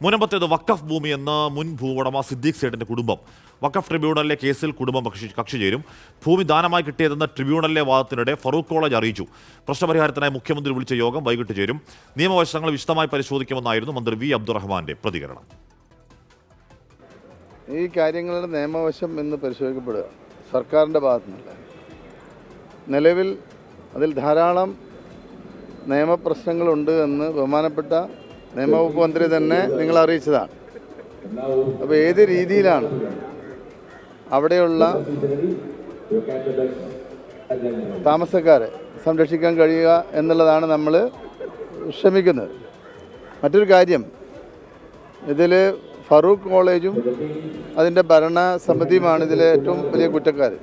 മുനമ്പത്തേത് വഖഫ് ഭൂമി എന്ന മുൻ ഭൂവുടമ സിദ്ദീഖ് സേഠിന്റെ കുടുംബം വഖഫ് ട്രിബ്യൂണലിലെ കേസിൽ കുടുംബം കക്ഷി ചേരും. ഭൂമി ദാനമായി കിട്ടിയതെന്ന ട്രിബ്യൂണലിലെ വാദത്തിനിടെ ഫറൂഖ് കോളേജ് അറിയിച്ചു. പ്രശ്നപരിഹാരത്തിനായി മുഖ്യമന്ത്രി വിളിച്ച യോഗം വൈകിട്ട് ചേരും. നിയമവശങ്ങൾ വിശദമായി പരിശോധിക്കുമെന്നായിരുന്നു മന്ത്രി വി അബ്ദുറഹ്മാന്റെ പ്രതികരണം. ഈ കാര്യങ്ങളുടെ നിയമവശം എന്ന് പരിശോധിക്കപ്പെടുക സർക്കാരിൻ്റെ ഭാഗത്തുനിന്നല്ല. നിലവിൽ അതിൽ ധാരാളം നിയമപ്രശ്നങ്ങളുണ്ട് എന്ന് ബഹുമാനപ്പെട്ട നിയമവകുപ്പ് മന്ത്രി തന്നെ നിങ്ങളെ അറിയിച്ചതാണ്. അപ്പോൾ ഏത് രീതിയിലാണ് അവിടെയുള്ള താമസക്കാരെ സംരക്ഷിക്കാൻ കഴിയുക എന്നുള്ളതാണ് നമ്മൾ ശ്രമിക്കുന്നത്. മറ്റൊരു കാര്യം, ഇതിൽ ഫറൂഖ് കോളേജും അതിൻ്റെ ഭരണസമിതിയുമാണ് ഇതിലെ ഏറ്റവും വലിയ കുറ്റക്കാർ.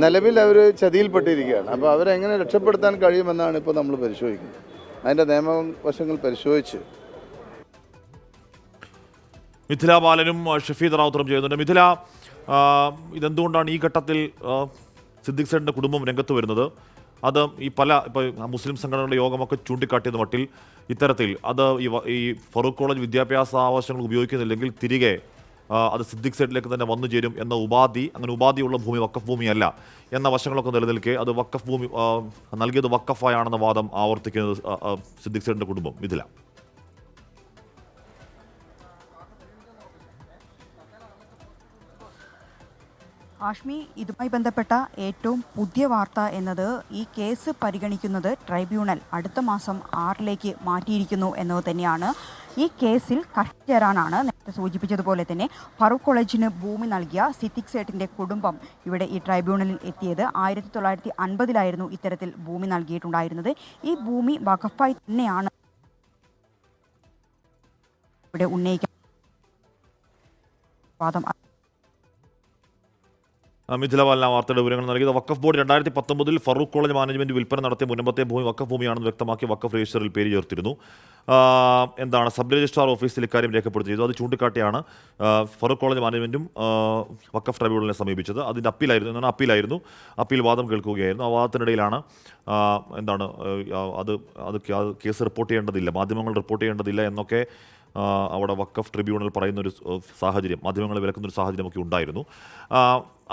നിലവിൽ അവർ ചതിയിൽപ്പെട്ടിരിക്കുകയാണ്. അപ്പോൾ അവരെങ്ങനെ രക്ഷപ്പെടുത്താൻ കഴിയുമെന്നാണ് ഇപ്പോൾ നമ്മൾ പരിശോധിക്കുന്നത്. അതിൻ്റെ നിയമവശങ്ങൾ പരിശോധിച്ച് മിഥില ബാലനും ഷഫീദ് റാവുത്തറും ചെയ്യുന്നുണ്ട്. മിഥില, ഇതെന്തുകൊണ്ടാണ് ഈ ഘട്ടത്തിൽ സിദ്ദീഖ് സേഠിൻ്റെ കുടുംബം രംഗത്ത് വരുന്നത്? അത് ഈ ഇപ്പോൾ മുസ്ലിം സംഘടനകളുടെ യോഗമൊക്കെ ചൂണ്ടിക്കാട്ടിയത് മട്ടിൽ ഇത്തരത്തിൽ അത് ഈ ഫറൂഖ് കോളേജ് വിദ്യാഭ്യാസ ആവശ്യങ്ങൾ ഉപയോഗിക്കുന്നില്ലെങ്കിൽ തിരികെ അത് സിദ്ദീഖ് സേഠിലേക്ക് തന്നെ വന്നു ചേരും എന്ന അങ്ങനെ ഉപാധിയുള്ള ഭൂമി വഖഫ് ഭൂമിയല്ല എന്ന വശങ്ങളൊക്കെ നിലനിൽക്കെ അത് വഖഫ് ഭൂമി നൽകിയത് വഖഫായാണെന്ന വാദം ആവർത്തിക്കുന്നത് സിദ്ദീഖ് സേഠിൻ്റെ കുടുംബം. മിഥില. ആഷ്മി, ഇതുമായി ബന്ധപ്പെട്ട ഏറ്റവും പുതിയ വാർത്ത എന്നത് ഈ കേസ് പരിഗണിക്കുന്നത് ട്രൈബ്യൂണൽ അടുത്ത മാസം 6 മാറ്റിയിരിക്കുന്നു എന്നത് തന്നെയാണ്. ഈ കേസിൽ കക്ഷി ചേരാനാണ് നേരത്തെ സൂചിപ്പിച്ചതുപോലെ തന്നെ ഫറൂഖ് കോളേജിന് ഭൂമി നൽകിയ സിദ്ദീഖ് സേഠിൻ്റെ കുടുംബം ഇവിടെ ഈ ട്രൈബ്യൂണലിൽ എത്തിയത്. 1950 ഇത്തരത്തിൽ ഭൂമി നൽകിയിട്ടുണ്ടായിരുന്നത്. ഈ ഭൂമി വഖഫായി തന്നെയാണ് ഇവിടെ ഉന്നയിക്കാൻ വാദം. മിഥില ബാലന വാർത്തയുടെ വിവരങ്ങൾ നൽകിയത്. വഖഫ് ബോർഡ് 2019 ഫറൂഖ് കോളേജ് മാനേജ്മെന്റ് വിൽപ്പന നടത്തിയ മുനമ്പത്തെ ഭൂമി വഖഫ് ഭൂമിയാണെന്ന് വ്യക്തമാക്കി വഖഫ് രജിസ്റ്ററിൽ പേര് ചേർത്തിരുന്നു. സബ് രജിസ്ട്രാർ ഓഫീസിൽ ഇക്കാര്യം രേഖപ്പെടുത്തി ചെയ്തു. അത് ചൂണ്ടിക്കാട്ടിയാണ് ഫറൂഖ് കോളേജ് മാനേജ്മെന്റും വഖഫ് ട്രൈബ്യൂണലിനെ സമീപിച്ചത്. അതിൻ്റെ അപ്പീലായിരുന്നു. അപ്പീൽ വാദം കേൾക്കുകയായിരുന്നു. ആ വാദത്തിനിടയിലാണ് അത് കേസ് റിപ്പോർട്ട് ചെയ്യേണ്ടതില്ല, മാധ്യമങ്ങൾ റിപ്പോർട്ട് ചെയ്യേണ്ടതില്ല എന്നൊക്കെ അവിടെ വഖഫ് ട്രിബ്യൂണൽ പറയുന്നൊരു സാഹചര്യം, മാധ്യമങ്ങളെ വിലക്കുന്നൊരു സാഹചര്യമൊക്കെ ഉണ്ടായിരുന്നു.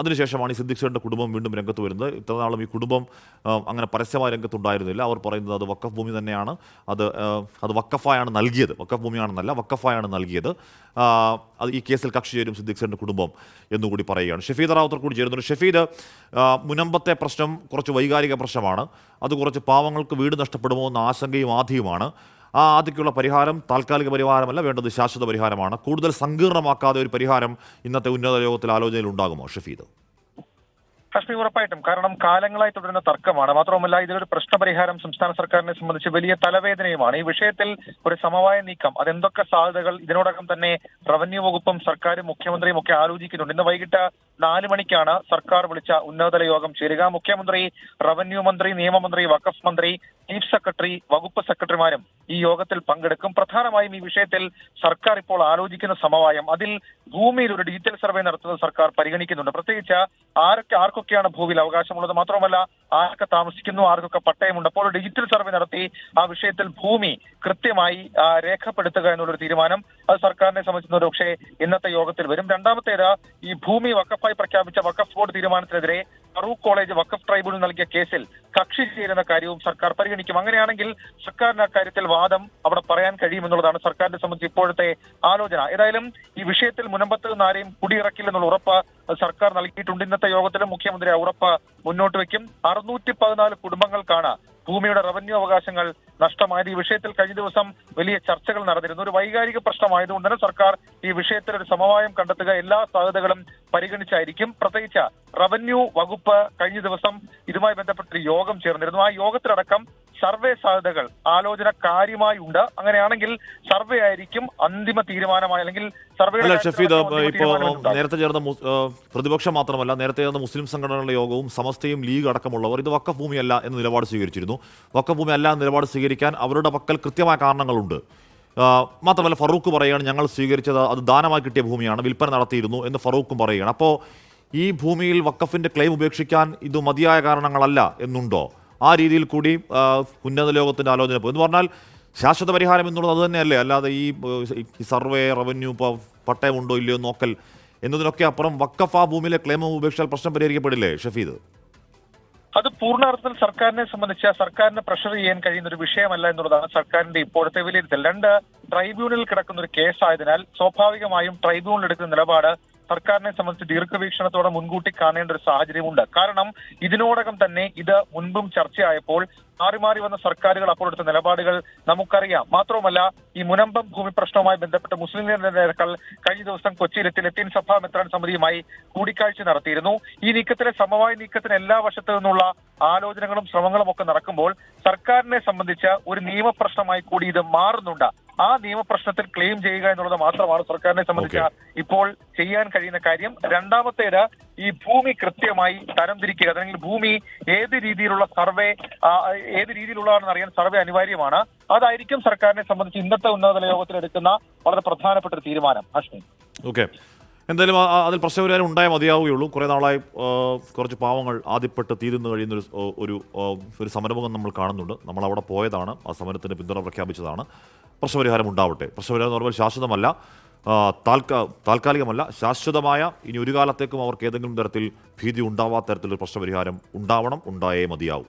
അതിനുശേഷമാണ് ഈ സിദ്ദീഖ് സേഠിൻ്റെ കുടുംബം വീണ്ടും രംഗത്ത് വരുന്നത്. ഇത്രനാളും ഈ കുടുംബം അങ്ങനെ പരസ്യമായ രംഗത്തുണ്ടായിരുന്നില്ല. അവർ പറയുന്നത് അത് വഖഫ് ഭൂമി തന്നെയാണ്, അത് വഖഫായാണ് നൽകിയത്, വഖഫ് ഭൂമിയാണെന്നല്ല വഖഫായാണ് നൽകിയത്. അത് ഈ കേസിൽ കക്ഷി ചേരും സിദ്ദീഖ് സേഠിൻ്റെ കുടുംബം എന്നുകൂടി പറയുകയാണ്. ഷഫീദ് റാവുത്തർ കൂടി ചേരുന്നുണ്ട്. ഷഫീദ്, മുനമ്പത്തെ പ്രശ്നം കുറച്ച് വൈകാരിക പ്രശ്നമാണ്. അത് കുറച്ച് പാവങ്ങൾക്ക് വീട് നഷ്ടപ്പെടുമോ എന്ന ആശങ്കയും ആധിയുമാണ്. ആ ആദ്യക്കുള്ള പരിഹാരം താൽക്കാലിക പരിഹാരമല്ല, വേണ്ടത് ശാശ്വത പരിഹാരമാണ്. കൂടുതൽ സങ്കീർണമാക്കാതെ ഒരു പരിഹാരം ഇന്നത്തെ ഉന്നത യോഗത്തിൽ ആലോചനയിൽ ഉണ്ടാകുമോ ഷഫീദ്? കശ്മീർ ഉറപ്പായിട്ടും, കാരണം കാലങ്ങളായി തുടരുന്ന തർക്കമാണ്. മാത്രവുമല്ല, ഇതിലൊരു പ്രശ്നപരിഹാരം സംസ്ഥാന സർക്കാരിനെ സംബന്ധിച്ച് വലിയ തലവേദനയുമാണ്. ഈ വിഷയത്തിൽ ഒരു സമവായ നീക്കം, അതെന്തൊക്കെ സാധ്യതകൾ ഇതിനോടകം തന്നെ റവന്യൂ വകുപ്പും സർക്കാരും മുഖ്യമന്ത്രിയും ഒക്കെ ആലോചിക്കുന്നുണ്ട്. ഇന്ന് വൈകിട്ട് 4 മണിക്കാണ് സർക്കാർ വിളിച്ച ഉന്നതതല യോഗം ചേരുക. മുഖ്യമന്ത്രി, റവന്യൂ മന്ത്രി, നിയമമന്ത്രി, വഖഫ് മന്ത്രി, ചീഫ് സെക്രട്ടറി, വകുപ്പ് സെക്രട്ടറിമാരും ഈ യോഗത്തിൽ പങ്കെടുക്കും. പ്രധാനമായും ഈ വിഷയത്തിൽ സർക്കാർ ഇപ്പോൾ ആലോചിക്കുന്ന സമവായം, അതിൽ ഭൂമിയിൽ ഒരു ഡീറ്റെയിൽ സർവേ നടത്തുന്നത് സർക്കാർ പരിഗണിക്കുന്നുണ്ട്. പ്രത്യേകിച്ച് ആർക്കൊക്കെയാണ് ഭൂമിയിൽ അവകാശമുള്ളത്, മാത്രമല്ല ആരൊക്കെ താമസിക്കുന്നു, ആർക്കൊക്കെ പട്ടയമുണ്ട്. അപ്പോൾ ഡിജിറ്റൽ സർവേ നടത്തി ആ വിഷയത്തിൽ ഭൂമി കൃത്യമായി രേഖപ്പെടുത്തുക എന്നുള്ളൊരു തീരുമാനം അത് സർക്കാരിനെ സംബന്ധിക്കുന്ന പക്ഷേ ഇന്നത്തെ യോഗത്തിൽ വരും. രണ്ടാമത്തേത്, ഈ ഭൂമി വഖഫായി പ്രഖ്യാപിച്ച വഖഫ് ബോർഡ് തീരുമാനത്തിനെതിരെ ഫറൂഖ് കോളേജ് വഖഫ് ട്രൈബ്യൂണൽ നൽകിയ കേസിൽ കക്ഷി ചേരുന്ന കാര്യവും സർക്കാർ പരിഗണിക്കും. അങ്ങനെയാണെങ്കിൽ സർക്കാരിന് അക്കാര്യത്തിൽ വാദം അവിടെ പറയാൻ കഴിയുമെന്നുള്ളതാണ് സർക്കാരിനെ സംബന്ധിച്ച് ഇപ്പോഴത്തെ ആലോചന. ഏതായാലും ഈ വിഷയത്തിൽ മുനമ്പത്ത് നിന്ന് ആരെയും കുടിയിറക്കില്ലെന്നുള്ള ഉറപ്പ് സർക്കാർ നൽകിയിട്ടുണ്ട്. ഇന്നത്തെ യോഗത്തിലും മുഖ്യമന്ത്രി ആ ഉറപ്പ് മുന്നോട്ട് വെക്കും. 614 കുടുംബങ്ങൾക്കാണ് ഭൂമിയുടെ റവന്യൂ അവകാശങ്ങൾ നഷ്ടമായത്. ഈ വിഷയത്തിൽ കഴിഞ്ഞ ദിവസം വലിയ ചർച്ചകൾ നടന്നിരുന്നു. ഒരു വൈകാരിക പ്രശ്നമായതുകൊണ്ട് തന്നെ സർക്കാർ ഈ വിഷയത്തിൽ ഒരു സമവായം കണ്ടെത്തുക എല്ലാ സാധ്യതകളും പരിഗണിച്ചായിരിക്കും. പ്രത്യേകിച്ച് റവന്യൂ വകുപ്പ് കഴിഞ്ഞ ദിവസം ഇതുമായി ബന്ധപ്പെട്ടൊരു യോഗം ചേർന്നിരുന്നു. ആ യോഗത്തിലടക്കം സർവേ സാധ്യതകൾ ആലോചന കാര്യമായി ഉണ്ട്. അങ്ങനെയാണെങ്കിൽ സർവേ ആയിരിക്കും അന്തിമ തീരുമാനമായി, അല്ലെങ്കിൽ ഷഫീദ്, ഇപ്പോൾ നേരത്തെ ചേർന്ന പ്രതിപക്ഷം മാത്രമല്ല, നേരത്തെ ചേർന്ന മുസ്ലിം സംഘടനകളുടെ യോഗവും സമസ്തയും ലീഗ് അടക്കമുള്ളവർ ഇത് വഖഫ് ഭൂമിയല്ല എന്ന നിലപാട് സ്വീകരിച്ചിരുന്നു. വഖഫ് ഭൂമി അല്ല എന്ന നിലപാട് സ്വീകരിക്കാൻ അവരുടെ പക്കൽ കൃത്യമായ കാരണങ്ങളുണ്ട്. മാത്രമല്ല ഫറൂഖ് പറയുകയാണ് ഞങ്ങൾ സ്വീകരിച്ചത് അത് ദാനമായി കിട്ടിയ ഭൂമിയാണ്, വിൽപ്പന നടത്തിയിരുന്നു എന്ന് ഫറൂഖും പറയുകയാണ്. അപ്പോൾ ഈ ഭൂമിയിൽ വഖഫിൻ്റെ ക്ലെയിം ഉപേക്ഷിക്കാൻ ഇത് മതിയായ കാരണങ്ങളല്ല എന്നുണ്ടോ? ആ രീതിയിൽ കൂടി ഉന്നത ലോകത്തിൻ്റെ ആലോചന പോകും എന്ന് പറഞ്ഞാൽ ശാശ്വത പരിഹാരം എന്നുള്ളത് അത് തന്നെയല്ലേ, അല്ലാതെ ഈ സർവേ, റവന്യൂ, പട്ടയമുണ്ടോ ഇല്ലയോ നോക്കൽ എന്നതിനൊക്കെ അപ്പുറം വഖഫ് ആ ഭൂമിയിലെ ക്ലെയിം ഉപേക്ഷിച്ചാൽ പ്രശ്നം പരിഹരിക്കപ്പെടില്ലേ ഷഫീദ്? അത് പൂർണ്ണാർത്ഥത്തിൽ സർക്കാരിനെ സംബന്ധിച്ച് സർക്കാരിന് പ്രഷർ ചെയ്യാൻ കഴിയുന്ന ഒരു വിഷയമല്ല എന്നുള്ളതാണ് സർക്കാരിന്റെ ഇപ്പോഴത്തെ വിലയിരുത്തൽ. 2 ട്രൈബ്യൂണലിൽ കിടക്കുന്ന ഒരു കേസായതിനാൽ സ്വാഭാവികമായും ട്രൈബ്യൂണൽ എടുക്കുന്ന നിലപാട് സർക്കാരിനെ സംബന്ധിച്ച് ദീർഘവീക്ഷണത്തോടെ മുൻകൂട്ടി കാണേണ്ട ഒരു സാഹചര്യമുണ്ട്. കാരണം ഇതിനോടകം തന്നെ ഇത് മുൻപും ചർച്ചയായപ്പോൾ മാറി മാറി വന്ന സർക്കാരുകൾ അപ്പോൾ എടുത്ത നിലപാടുകൾ നമുക്കറിയാം. മാത്രവുമല്ല, ഈ മുനമ്പം ഭൂമി പ്രശ്നവുമായി ബന്ധപ്പെട്ട് മുസ്ലിം ലീഗ് നേതാക്കൾ കഴിഞ്ഞ ദിവസം കൊച്ചിയിലെത്തി ലത്തീൻ സഭാ മെത്രാൻ സമിതിയുമായി കൂടിക്കാഴ്ച നടത്തിയിരുന്നു. ഈ നീക്കത്തിലെ സമവായ നീക്കത്തിന് എല്ലാ വശത്തു നിന്നുള്ള ആലോചനകളും ശ്രമങ്ങളും ഒക്കെ നടക്കുമ്പോൾ സർക്കാരിനെ സംബന്ധിച്ച് ഒരു നിയമപ്രശ്നമായി കൂടി ഇത് മാറുന്നുണ്ട്. ആ നിയമപ്രശ്നത്തിൽ ക്ലെയിം ചെയ്യുക എന്നുള്ളത് മാത്രമാണ് സർക്കാരിനെ സംബന്ധിച്ച് ഇപ്പോൾ ചെയ്യാൻ കഴിയുന്ന കാര്യം. രണ്ടാമത്തേത് ഈ ഭൂമി കൃത്യമായി തരംതിരിക്കുക, അല്ലെങ്കിൽ ഭൂമി ഏത് രീതിയിലുള്ള സർവേ ഏത് രീതിയിലുള്ളതാണെന്ന് അറിയാൻ സർവേ അനിവാര്യമാണ്. അതായിരിക്കും സർക്കാരിനെ സംബന്ധിച്ച് ഇന്നത്തെ ഉന്നതതല യോഗത്തിൽ എടുക്കുന്ന വളരെ പ്രധാനപ്പെട്ട ഒരു തീരുമാനം. ഹാഷ്മി, ഓക്കെ, എന്തായാലും അതിൽ പ്രശ്നപരിഹാരം ഉണ്ടായാൽ മതിയാവുകയുള്ളൂ. കുറേ നാളായി കുറച്ച് പാവങ്ങൾ ആദ്യപ്പെട്ട് തീരുന്നു കഴിയുന്ന ഒരു സമരമുഖം നമ്മൾ കാണുന്നുണ്ട്. നമ്മൾ അവിടെ പോയതാണ്, ആ സമരത്തിന് പിന്തുണ പ്രഖ്യാപിച്ചതാണ്. പ്രശ്നപരിഹാരം ഉണ്ടാവട്ടെ. പ്രശ്നപരിഹാരം എന്ന് പറയുമ്പോൾ ശാശ്വതമല്ല, താൽക്കാലികമല്ല, ശാശ്വതമായ ഇനി ഒരു കാലത്തേക്കും അവർക്ക് ഏതെങ്കിലും തരത്തിൽ ഭീതി ഉണ്ടാവാത്ത തരത്തിലൊരു പ്രശ്നപരിഹാരം ഉണ്ടാവണം, ഉണ്ടായേ മതിയാവും.